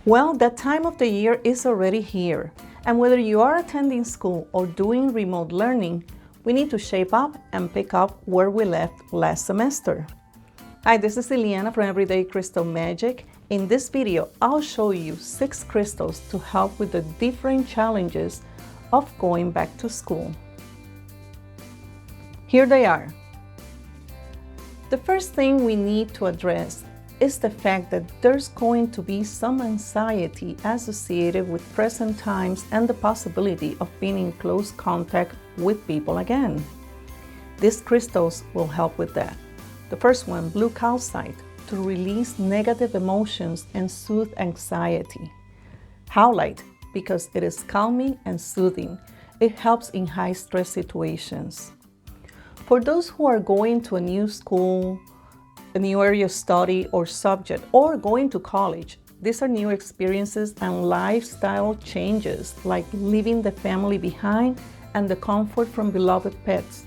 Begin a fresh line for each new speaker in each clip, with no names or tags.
Well, that time of the year is already here, and whether you are attending school or doing remote learning, we need to shape up and pick up where we left last semester. Hi, this is Liliana from Everyday Crystal Magic. In this video, I'll show you 6 crystals to help with the different challenges of going back to school. Here they are. The first thing we need to address is the fact that there's going to be some anxiety associated with present times and the possibility of being in close contact with people again. These crystals will help with that. The first one, blue calcite, to release negative emotions and soothe anxiety. Howlite, because it is calming and soothing. It helps in high stress situations. For those who are going to a new school, a new area of study or subject, or going to college, these are new experiences and lifestyle changes like leaving the family behind and the comfort from beloved pets,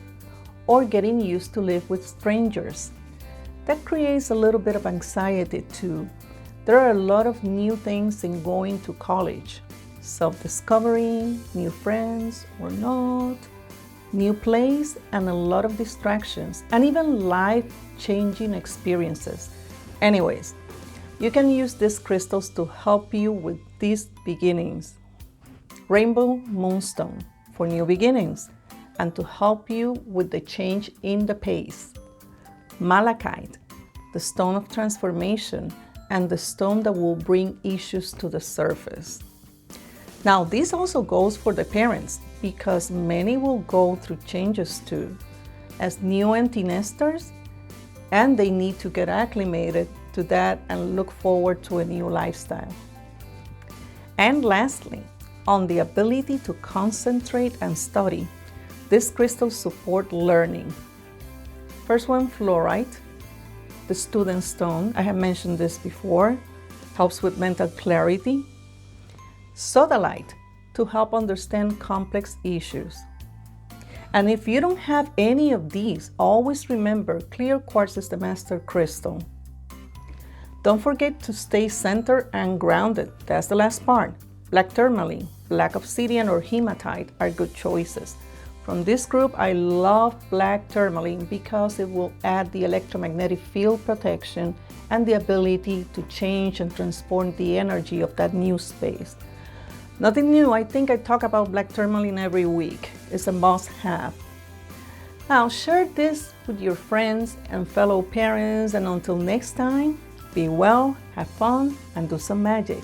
or getting used to live with strangers. That creates a little bit of anxiety too. There are a lot of new things in going to college. Self-discovery, new friends or not, new place, and a lot of distractions, and even life-changing experiences. Anyways, you can use these crystals to help you with these beginnings. Rainbow Moonstone for new beginnings and to help you with the change in the pace. Malachite, the stone of transformation and the stone that will bring issues to the surface. Now, this also goes for the parents because many will go through changes too as new empty nesters, and they need to get acclimated to that and look forward to a new lifestyle. And lastly, on the ability to concentrate and study, these crystals support learning. First one, fluorite, the student stone. I have mentioned this before, helps with mental clarity. Sodalite, to help understand complex issues. And if you don't have any of these, always remember clear quartz is the master crystal. Don't forget to stay centered and grounded. That's the last part. Black tourmaline, black obsidian, or hematite are good choices. From this group, I love black tourmaline because it will add the electromagnetic field protection and the ability to change and transform the energy of that new space. Nothing new, I think I talk about black tourmaline every week. It's a must-have. Now share this with your friends and fellow parents, and until next time, be well, have fun, and do some magic.